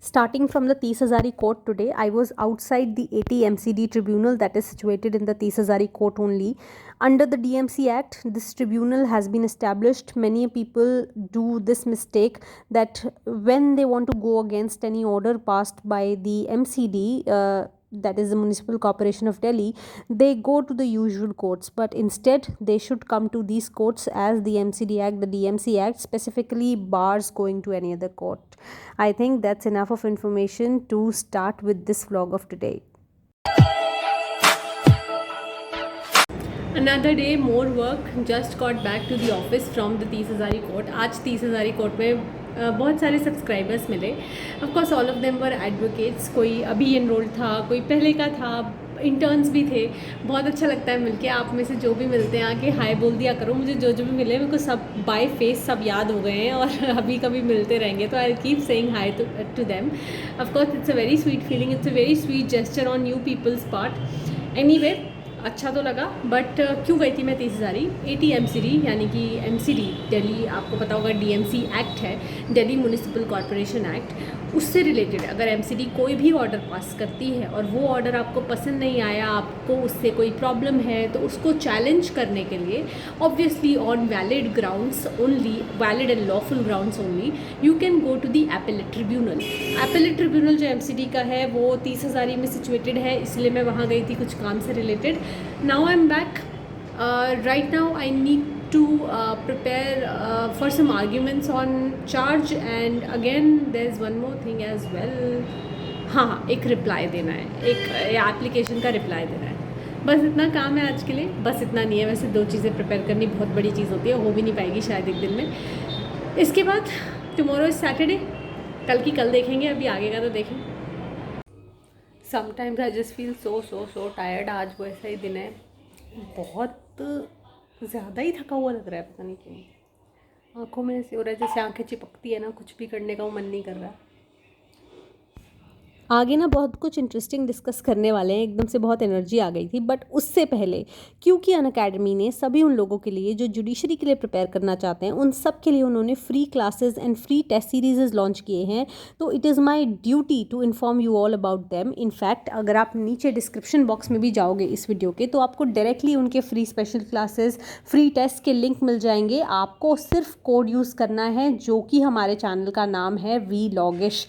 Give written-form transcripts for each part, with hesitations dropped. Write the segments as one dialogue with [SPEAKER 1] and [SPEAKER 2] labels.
[SPEAKER 1] Starting from the Tisazari court today, I was outside the AT-MCD tribunal that is situated in the Tisazari court only. Under the DMC Act, this tribunal has been established. Many people do this mistake that when they want to go against any order passed by the MCD, that is the Municipal Corporation of Delhi, they go to the usual courts, but instead they should come to these courts as the MCD Act, the DMC Act specifically bars going to any other court. I think that's enough of information to start with this vlog of today.
[SPEAKER 2] Another day, more work. Just got back to the office from the 30,000 court. आज 30,000 court में बहुत सारे subscribers मिले. Of course all of them were advocates. कोई अभी enrolled था, कोई पहले का था, इंटर्न्स भी थे. बहुत अच्छा लगता है मिलके. आप में से जो भी मिलते हैं आके हाय बोल दिया करो. मुझे जो जो भी मिले मेरे को सब बाय फेस सब याद हो गए हैं और अभी कभी मिलते रहेंगे तो I keep saying hi to them. Of course it's a very sweet feeling, it's a very sweet gesture on you people's part. Anyway, अच्छा तो लगा. बट क्यों गई थी मैं 30,000? AT-MCD यानी कि MCD दिल्ली, आपको पता होगा DMC एक्ट है, दिल्ली म्यूनिसिपल कॉरपोरेशन एक्ट. उससे रिलेटेड अगर MCD कोई भी ऑर्डर पास करती है और वो ऑर्डर आपको पसंद नहीं आया, आपको उससे कोई प्रॉब्लम है, तो उसको चैलेंज करने के लिए obviously on valid grounds only, valid and lawful grounds only, you can go to the appellate tribunal. Appellate tribunal जो MCD का है वो 30,000 में सिचुएटेड है, इसलिए मैं वहाँ गई थी कुछ काम से related. Now I'm back. Right now I need to prepare for some arguments on charge, and again there's one more thing as well. हाँ, एक रिप्लाई देना है, एक एप्लीकेशन का रिप्लाई देना है. बस इतना काम है आज के लिए. बस इतना नहीं है, वैसे 2 चीज़ें प्रिपेयर करनी बहुत बड़ी चीज़ होती है, हो भी नहीं पाएगी शायद एक दिन में. इसके बाद टुमारो इज़ सैटरडे, कल की कल देखेंगे, अभी आगे का तो देखें. Sometimes I just feel so tired. आज वो ऐसा ही दिन है, बहुत ज़्यादा ही थका हुआ लग रहा है, पता नहीं क्यों. आँखों में ऐसे हो रहा है जैसे आँखें चिपकती है ना, कुछ भी करने का वो मन नहीं कर रहा.
[SPEAKER 1] आगे ना बहुत कुछ इंटरेस्टिंग डिस्कस करने वाले हैं, एकदम से बहुत एनर्जी आ गई थी. बट उससे पहले, क्योंकि अनअकैडमी ने सभी उन लोगों के लिए जो जुडिशरी के लिए प्रिपेयर करना चाहते हैं, उन सब के लिए उन्होंने free classes and free test series launch किए हैं. तो it is my duty to inform you all about them. In fact अगर आप नीचे डिस्क्रिप्शन बॉक्स में भी जाओगे इस वीडियो के, तो आपको डायरेक्टली उनके free special classes, free test के लिंक मिल जाएंगे. आपको सिर्फ कोड यूज़ करना है, जो कि हमारे चैनल का नाम है VLOGish.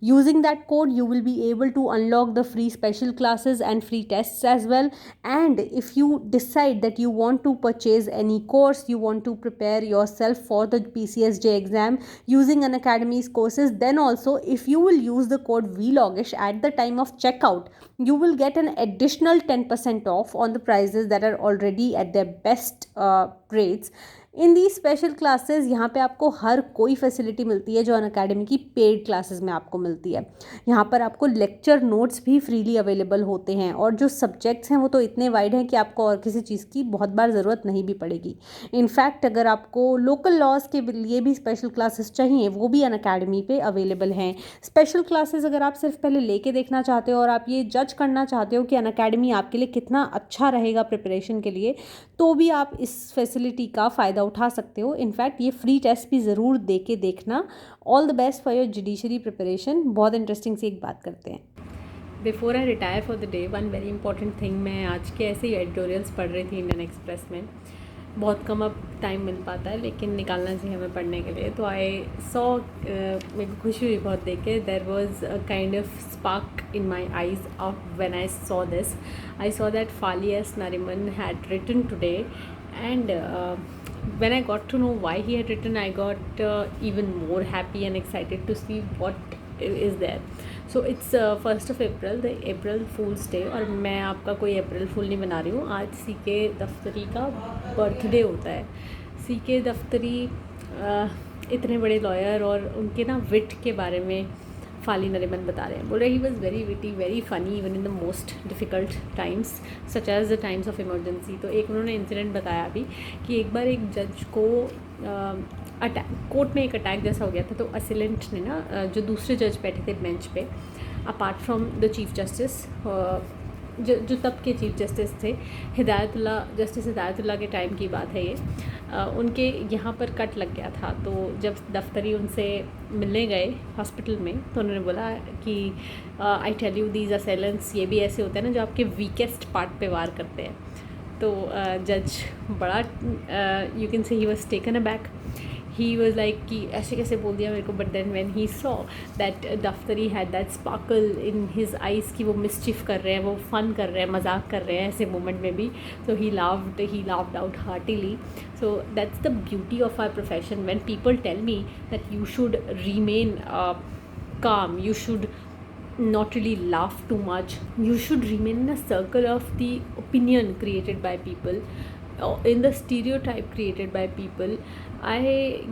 [SPEAKER 1] Using that code, you will be able to unlock the free special classes and free tests as well. And if you decide that you want to purchase any course, you want to prepare yourself for the PCSJ exam using Unacademy's courses, then also if you will use the code VLOGish at the time of checkout, you will get an additional 10% off on the prices that are already at their best rates. In the special classes यहाँ पे आपको हर कोई facility मिलती है जो Unacademy की paid classes में आपको मिलती है. यहाँ पर आपको लेक्चर नोट्स भी फ्रीली अवेलेबल होते हैं, और जो सब्जेक्ट्स हैं वो तो इतने वाइड हैं कि आपको और किसी चीज़ की बहुत बार ज़रूरत नहीं भी पड़ेगी. इनफैक्ट अगर आपको लोकल लॉज के लिए भी स्पेशल क्लासेस चाहिए, वो भी अनअकैडमी पे अवेलेबल हैं. स्पेशल क्लासेस अगर आप सिर्फ पहले लेके देखना चाहते हो और आप ये जज करना चाहते हो कि अनअकैडमी आपके लिए कितना अच्छा रहेगा प्रिपरेशन के लिए, तो भी आप इस फैसिलिटी का फ़ायदा उठा सकते हो. इनफैक्ट ये फ्री टेस्ट भी ज़रूर दे के देखना. All the best for your judiciary preparation. बहुत इंटरेस्टिंग सी एक बात करते हैं.
[SPEAKER 2] Before I retire for the day, one very important thing. मैं आज के ऐसे ही एडिटोरियल्स पढ़ रही थी इंडियन एक्सप्रेस में. बहुत कम अब टाइम मिल पाता है, लेकिन निकालना चाहिए हमें पढ़ने के लिए. तो आई सॉ, मेरे को खुशी हुई बहुत देख के. There was a kind of spark in my eyes of when I saw this. I saw that Fali S Nariman had written today, and when I got to know why he had written, I got even more happy and excited to see what is there. So it's 1st of April, the April Fool's Day. और मैं आपका कोई अप्रैल फूल नहीं बना रही हूँ. आज CK दफ्तरी का बर्थडे होता है. CK दफ्तरी इतने बड़े लॉयर, और उनके ना विट के बारे में फाली नरिमन बता रहे हैं. बोल रहे he was very witty, very funny even in the most difficult times such as the times of emergency. तो एक उन्होंने इंसिडेंट बताया अभी कि एक बार एक जज को अटैक, कोर्ट में एक अटैक जैसा हो गया था. तो असिलेंट ने ना, जो दूसरे जज बैठे थे बेंच पे apart from the chief justice, जो तब के चीफ जस्टिस थे, जस्टिस हिदायतुल्लाह के टाइम की बात है ये। उनके यहाँ पर कट लग गया था, तो जब दफ्तरी उनसे मिलने गए हॉस्पिटल में तो उन्होंने बोला कि आई टेल यू दीज असेलेंट्स, ये भी ऐसे होते हैं ना जो आपके वीकेस्ट पार्ट पे वार करते हैं। तो जज बड़ा you can say he was taken aback, he was like कि ऐसे कैसे बोल दिया मेरे को। But then when he saw that Daftari had that sparkle in his eyes कि वो मिसचिफ कर रहे हैं, वो फन कर रहे हैं, मजाक कर रहे हैं ऐसे मोमेंट में भी। So he laughed out heartily. So that's the beauty of our profession, when people tell me that you should remain calm, you should not really laugh too much, you should remain in a circle of the opinion created by people, in the stereotype created by people. I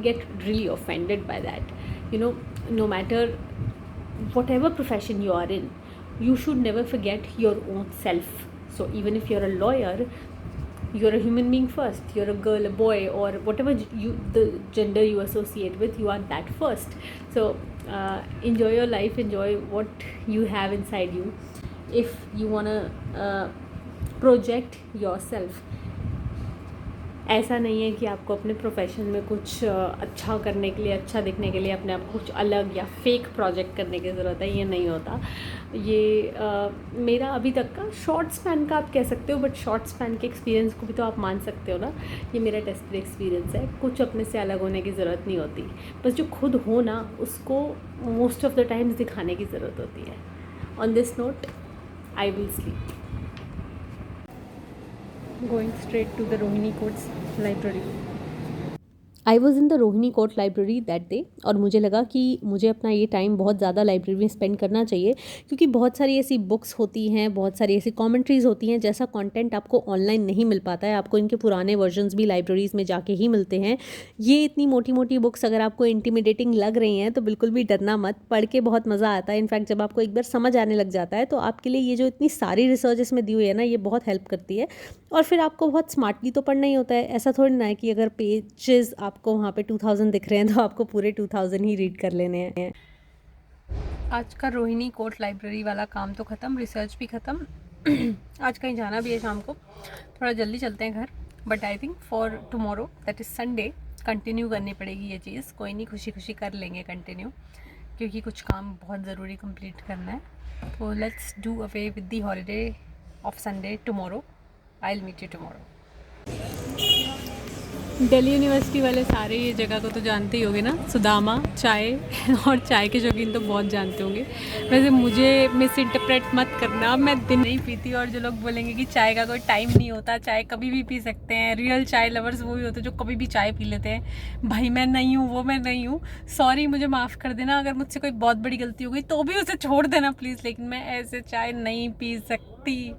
[SPEAKER 2] get really offended by that. You know, no matter whatever profession you are in, you should never forget your own self. So even if you're a lawyer, you're a human being first. You're a girl, a boy, or whatever the gender you associate with, you are that first. So enjoy your life, enjoy what you have inside you. If you want to project yourself, ऐसा नहीं है कि आपको अपने profession में कुछ अच्छा करने के लिए, अच्छा दिखने के लिए अपने आप को कुछ अलग या फेक प्रोजेक्ट करने की ज़रूरत है। ये नहीं होता। ये मेरा अभी तक का शॉर्ट स्पैन का आप कह सकते हो, बट शॉर्ट स्पैन के एक्सपीरियंस को भी तो आप मान सकते हो ना। ये मेरा टेस्टेड एक्सपीरियंस है। कुछ अपने से अलग होने की ज़रूरत नहीं होती, बस जो खुद हो ना उसको मोस्ट ऑफ द टाइम्स दिखाने की ज़रूरत होती है। On this note I will sleep, going straight to the Rohini Courts library.
[SPEAKER 1] I was in the Rohini court library that day, और मुझे लगा कि मुझे अपना ये टाइम बहुत ज़्यादा लाइब्रेरी में स्पेंड करना चाहिए, क्योंकि बहुत सारी ऐसी बुक्स होती हैं, बहुत सारी ऐसी कमेंट्रीज़ होती हैं, जैसा कंटेंट आपको ऑनलाइन नहीं मिल पाता है। आपको इनके पुराने वर्जन्स भी लाइब्रेरीज़ में जाके ही मिलते हैं। ये इतनी मोटी मोटी बुक्स अगर आपको इंटिमिडेटिंग लग रही हैं तो बिल्कुल भी डरना मत, पढ़ के बहुत मज़ा आता है। इनफैक्ट जब आपको एक बार समझ आने लग जाता है तो आपके लिए ये जो इतनी सारी रिसर्च इसमें दी हुई है ना, ये बहुत हेल्प करती है। और फिर आपको बहुत स्मार्टली तो पढ़ना ही होता है। ऐसा थोड़ी ना है कि अगर पेजेस आपको वहाँ पे 2000 दिख रहे हैं तो आपको पूरे 2000 ही रीड कर लेने हैं।
[SPEAKER 2] आज का रोहिणी कोर्ट लाइब्रेरी वाला काम तो ख़त्म, रिसर्च भी ख़त्म। आज कहीं जाना भी है शाम को, थोड़ा जल्दी चलते हैं घर। But I think for tomorrow that is Sunday continue करनी पड़ेगी ये चीज़। कोई नहीं, खुशी खुशी कर लेंगे कंटिन्यू, क्योंकि कुछ काम बहुत ज़रूरी कंप्लीट करना है। तो let's do away with the holiday of Sunday tomorrow. I will meet you tomorrow. Delhi university वाले सारे ये जगह को तो जानते ही होंगे ना, सुदामा चाय और चाय के शौकीन तो बहुत जानते होंगे। वैसे मुझे मिस इंटरप्रेट मत करना, मैं दिन नहीं पीती, और जो लोग बोलेंगे कि चाय का कोई टाइम नहीं होता, चाय कभी भी पी सकते हैं, रियल चाय लवर्स वही होते हैं जो कभी भी चाय पी लेते हैं। भाई मैं नहीं हूँ, वो मैं नहीं हूँ। सॉरी, मुझे माफ़ कर देना अगर मुझसे कोई बहुत बड़ी गलती हो गई, तो भी उसे छोड़ देना प्लीज़, लेकिन मैं ऐसे चाय नहीं पी सकती।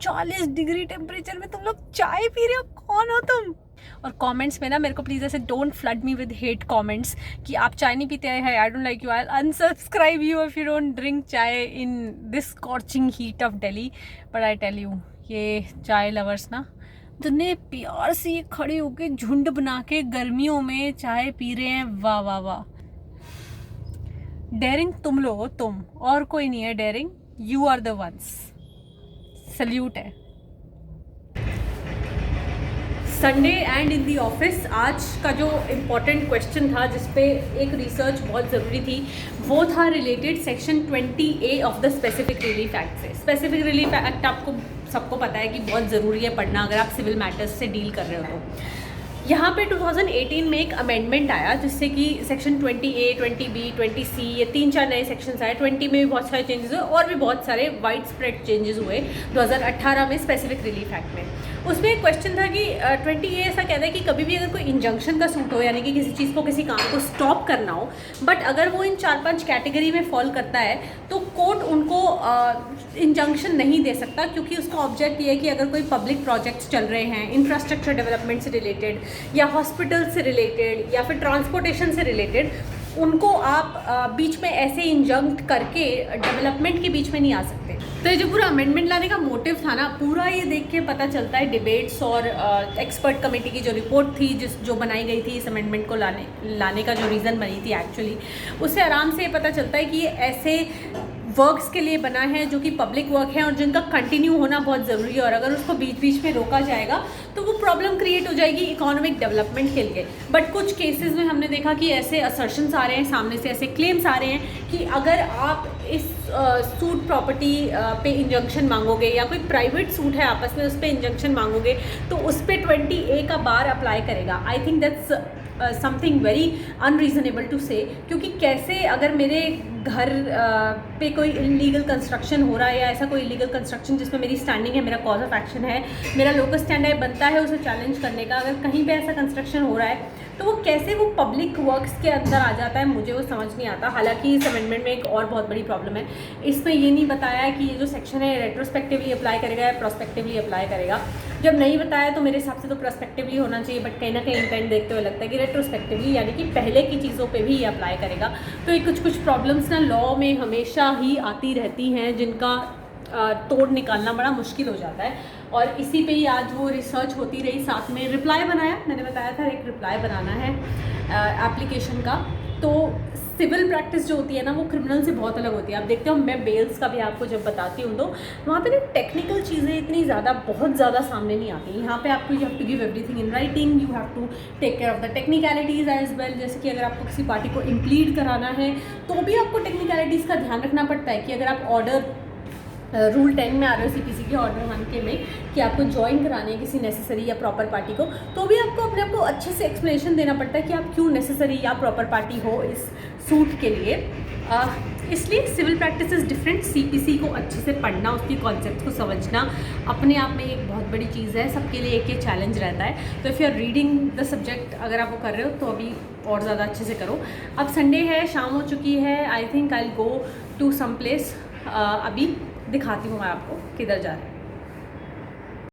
[SPEAKER 2] 40 डिग्री टेम्परेचर में तुम लोग चाय पी रहे हो, कौन हो तुम? और कमेंट्स में ना मेरे को प्लीज़ ऐसे don't flood me with hate comments कि आप चाय नहीं पीते हैं, I don't like you, I unsubscribe you if you don't drink chai in this scorching heat of Delhi. But I tell you, ये चाय लवर्स ना इतने प्यार से ये खड़े होके झुंड बना के गर्मियों में चाय पी रहे हैं, वाह वाह वाह। डेयरिंग तुम लोग हो, तुम, और कोई नहीं है daring, you are the ones. Salute है। Sunday and in the office, आज का जो इम्पोर्टेंट क्वेश्चन था जिस पे एक रिसर्च बहुत ज़रूरी थी, वो था related section 20A of the specific relief act से। स्पेसिफिक रिलीफ एक्ट आपको सबको पता है कि बहुत ज़रूरी है पढ़ना अगर आप सिविल मैटर्स से डील कर रहे हो तो। यहाँ पे 2018 में एक अमेंडमेंट आया जिससे कि सेक्शन 20A, 20B, 20C, ये 3-4 नए सेक्शंस आए। 20 में भी बहुत सारे चेंजेस हुए और भी बहुत सारे वाइड स्प्रेड चेंजेस हुए 2018 में स्पेसिफिक रिलीफ एक्ट में। उसमें एक क्वेश्चन था कि 20A ऐसा कहता है कि कभी भी अगर कोई इंजंक्शन का सूट हो, यानी कि किसी चीज़ को, किसी काम को स्टॉप करना हो, बट अगर वो इन 4-5 कैटेगरी में फॉल करता है तो कोर्ट उनको इंजंक्शन नहीं दे सकता, क्योंकि उसका ऑब्जेक्ट ये है कि अगर कोई पब्लिक प्रोजेक्ट्स चल रहे हैं इंफ्रास्ट्रक्चर डेवलपमेंट से रिलेटेड या हॉस्पिटल से रिलेटेड या फिर ट्रांसपोर्टेशन से रिलेटेड, उनको आप बीच में ऐसे इंजंक्ट करके डेवलपमेंट के बीच में नहीं आ सकते। तो ये जो पूरा अमेंडमेंट लाने का मोटिव था ना, पूरा ये देख के पता चलता है डिबेट्स और एक्सपर्ट कमेटी की जो रिपोर्ट थी जो बनाई गई थी इस अमेंडमेंट को लाने का जो रीज़न बनी थी एक्चुअली, उससे आराम से ये पता चलता है कि ये ऐसे वर्क्स के लिए बना है, जो कि पब्लिक वर्क है और जिनका कंटिन्यू होना बहुत ज़रूरी है, और अगर उसको बीच बीच में रोका जाएगा तो वो प्रॉब्लम क्रिएट हो जाएगी इकोनॉमिक डेवलपमेंट के लिए। बट कुछ केसेस में हमने देखा कि ऐसे असर्शंस आ रहे हैं सामने से, ऐसे क्लेम्स आ रहे हैं कि अगर आप इस सूट प्रॉपर्टी पे इंजंक्शन मांगोगे या कोई प्राइवेट सूट है आपस में उस पर इंजंक्शन मांगोगे तो उस पर 20A का बार अप्लाई करेगा। I think that's something very unreasonable to say, क्योंकि कैसे अगर मेरे घर पे कोई इलीगल कंस्ट्रक्शन हो रहा है या ऐसा कोई इलीगल कंस्ट्रक्शन जिसमें मेरी स्टैंडिंग है, मेरा कॉज ऑफ एक्शन है, मेरा लोकस स्टैंड है, बनता है उसे चैलेंज करने का, अगर कहीं पे ऐसा कंस्ट्रक्शन हो रहा है तो वो कैसे वो पब्लिक वर्क्स के अंदर आ जाता है, मुझे वो समझ नहीं आता। हालांकि इस अमेंडमेंट में एक और बहुत बड़ी प्रॉब्लम है, इसमें ये नहीं बताया है कि ये जो सेक्शन है रेट्रोस्पेक्टिवली अप्लाई करेगा या प्रोस्पेक्टिवली अप्लाई करेगा। जब नहीं बताया तो मेरे हिसाब से तो प्रोस्पेक्टिवली होना चाहिए, बट कहीं ना कहीं इंटेंट देखते हुए लगता है कि रेट्रोस्पेक्टिवली यानी कि पहले की चीज़ों पे भी ये अप्लाई करेगा। तो ये कुछ प्रॉब्लम्स ना लॉ में हमेशा ही आती रहती हैं जिनका तोड़ निकालना बड़ा मुश्किल हो जाता है, और इसी पे ही आज वो रिसर्च होती रही। साथ में रिप्लाई बनाया, मैंने बताया था एक रिप्लाई बनाना है एप्लीकेशन का। तो सिविल प्रैक्टिस जो होती है ना वो क्रिमिनल से बहुत अलग होती है। आप देखते हो मैं बेल्स का भी आपको जब बताती हूँ तो वहाँ पे ना टेक्निकल चीज़ें इतनी ज़्यादा बहुत ज़्यादा सामने नहीं आती। यहाँ पे आपको you have to give everything in writing, you have to take care of the technicalities as well. जैसे कि अगर आपको किसी पार्टी को इम्प्लीड कराना है तो भी आपको टेक्निकलिटीज़ का ध्यान रखना पड़ता है कि अगर आप ऑर्डर रूल 10 में आ रहे हो CPC के ऑर्डर 1 के में कि आपको ज्वाइन कराने है किसी नेसेसरी या प्रॉपर पार्टी को, तो भी आपको अपने आप को अच्छे से एक्सप्लेनेशन देना पड़ता है कि आप क्यों नेसेसरी या प्रॉपर पार्टी हो इस सूट के लिए। इसलिए civil practice is different. CPC को अच्छे से पढ़ना, उसकी कॉन्सेप्ट को समझना अपने आप में एक बहुत बड़ी चीज़ है, सबके लिए एक ये चैलेंज रहता है। तो if you are reading the subject, अगर आप वो कर रहे हो तो अभी और ज़्यादा अच्छे से करो। अब संडे है, शाम हो चुकी है, I think I will go to some place. अभी दिखाती हूँ मैं आपको किधर जा रहे हैं।